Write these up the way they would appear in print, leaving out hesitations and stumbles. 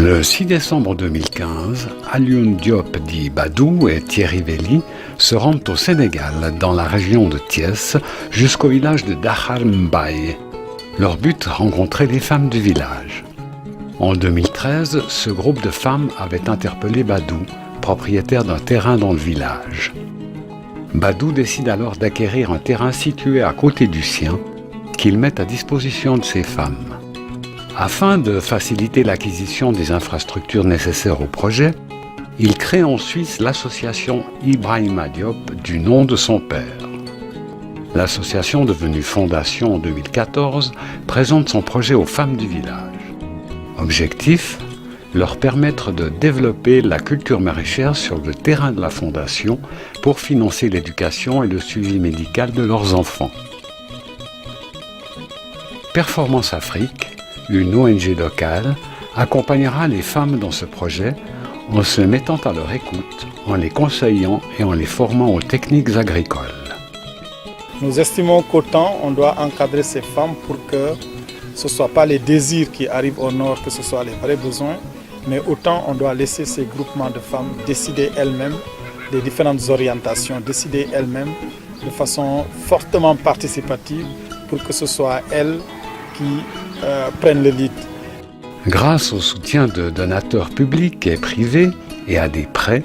Le 6 décembre 2015, Alioune Diop dit Badou et Thierry Velli se rendent au Sénégal, dans la région de Thiès, jusqu'au village de Dakhar Mbaye. Leur but, rencontrer les femmes du village. En 2013, ce groupe de femmes avait interpellé Badou, propriétaire d'un terrain dans le village. Badou décide alors d'acquérir un terrain situé à côté du sien, qu'il met à disposition de ces femmes. Afin de faciliter l'acquisition des infrastructures nécessaires au projet, il crée en Suisse l'association Ibrahima Diop du nom de son père. L'association, devenue fondation en 2014, présente son projet aux femmes du village. Objectif : leur permettre de développer la culture maraîchère sur le terrain de la fondation pour financer l'éducation et le suivi médical de leurs enfants. Performance Afrique, une ONG locale, accompagnera les femmes dans ce projet en se mettant à leur écoute, en les conseillant et en les formant aux techniques agricoles. Nous estimons qu'autant on doit encadrer ces femmes pour que ce ne soit pas les désirs qui arrivent au nord, que ce soit les vrais besoins, mais autant on doit laisser ces groupements de femmes décider elles-mêmes des différentes orientations, décider elles-mêmes de façon fortement participative pour que ce soit elles qui prennent le lead. Grâce au soutien de donateurs publics et privés et à des prêts,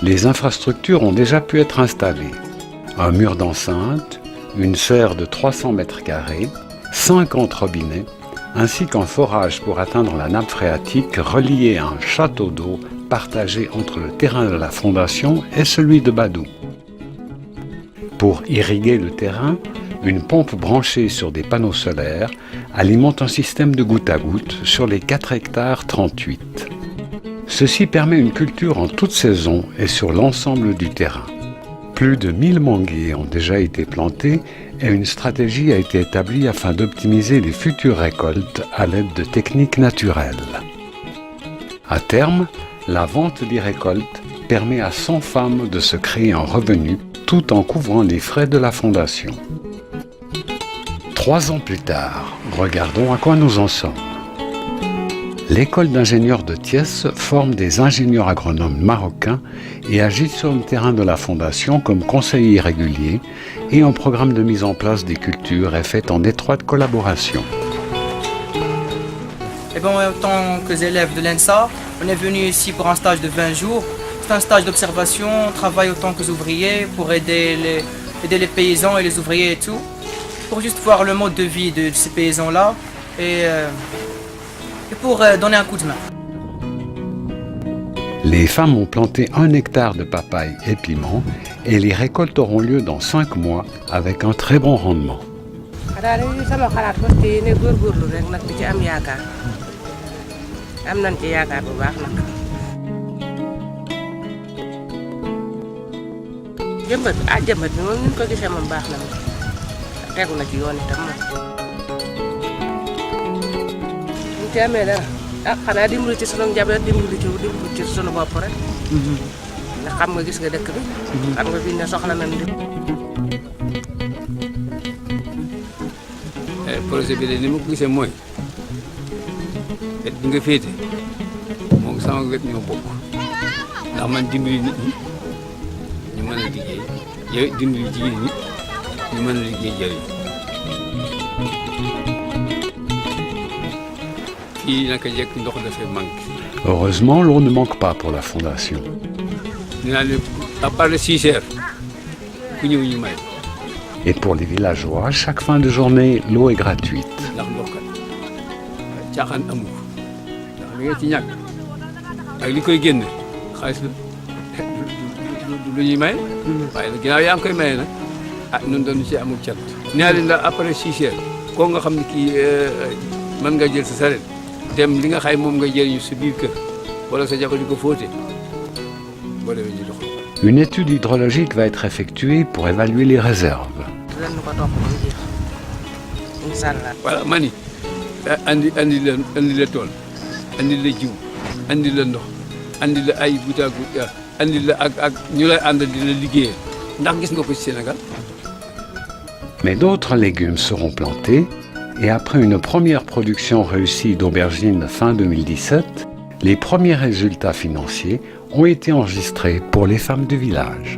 les infrastructures ont déjà pu être installées. Un mur d'enceinte, une serre de 300 mètres carrés, 50 robinets, ainsi qu'un forage pour atteindre la nappe phréatique relié à un château d'eau partagé entre le terrain de la fondation et celui de Badou. Pour irriguer le terrain, une pompe branchée sur des panneaux solaires alimente un système de goutte à goutte sur les 4 hectares 38. Ceci permet une culture en toute saison et sur l'ensemble du terrain. Plus de 1000 manguiers ont déjà été plantés et une stratégie a été établie afin d'optimiser les futures récoltes à l'aide de techniques naturelles. À terme, la vente des récoltes permet à 100 femmes de se créer un revenu tout en couvrant les frais de la fondation. 3 ans plus tard, regardons à quoi nous en sommes. L'école d'ingénieurs de Thiès forme des ingénieurs agronomes marocains et agit sur le terrain de la fondation comme conseiller régulier et un programme de mise en place des cultures est fait en étroite collaboration. En tant qu'élèves de l'ENSA, on est venu ici pour un stage de 20 jours. C'est un stage d'observation, on travaille autant que ouvriers pour aider les paysans et les ouvriers et tout, pour juste voir le mode de vie de ces paysans-là et pour donner un coup de main. Les femmes ont planté 1 hectare de papaye et piment et les récoltes auront lieu dans 5 mois avec un très bon rendement. xanaa dimbali ci sunu njaboot dimbali ci sunu bopp rek. ndax xam nga gis nga dëkk bi. xam nga fi ne soxla nañ di. projet bi de ni ma ko gisee mooy wet bi nga féete moom sama wet ñoo bokk ndax man dimbali nit ñi ñu mën a liggéey yow dimbali jigéen ñi ñu mën a liggéey jëriñ. Heureusement, l'eau ne manque pas pour la fondation. À part le 6 heures, et pour les villageois, chaque fin de journée, l'eau est gratuite. dem li nga xay moom nga jëriñu sa biir kër wala sa jabar di ko fóote boo demee ñu doxal. Une étude hydrologique va être effectuée pour évaluer les réserves. Voilà ma ni andi la tool andi la jiw andi la ndox andi la ay gutaagu andi la ak ñu lay àndal di la liggéeyal ndax gis nga ko ci Sénégal. Mais d'autres légumes seront plantés et après une première production réussie d'aubergines fin 2017, les premiers résultats financiers ont été enregistrés pour les femmes du village.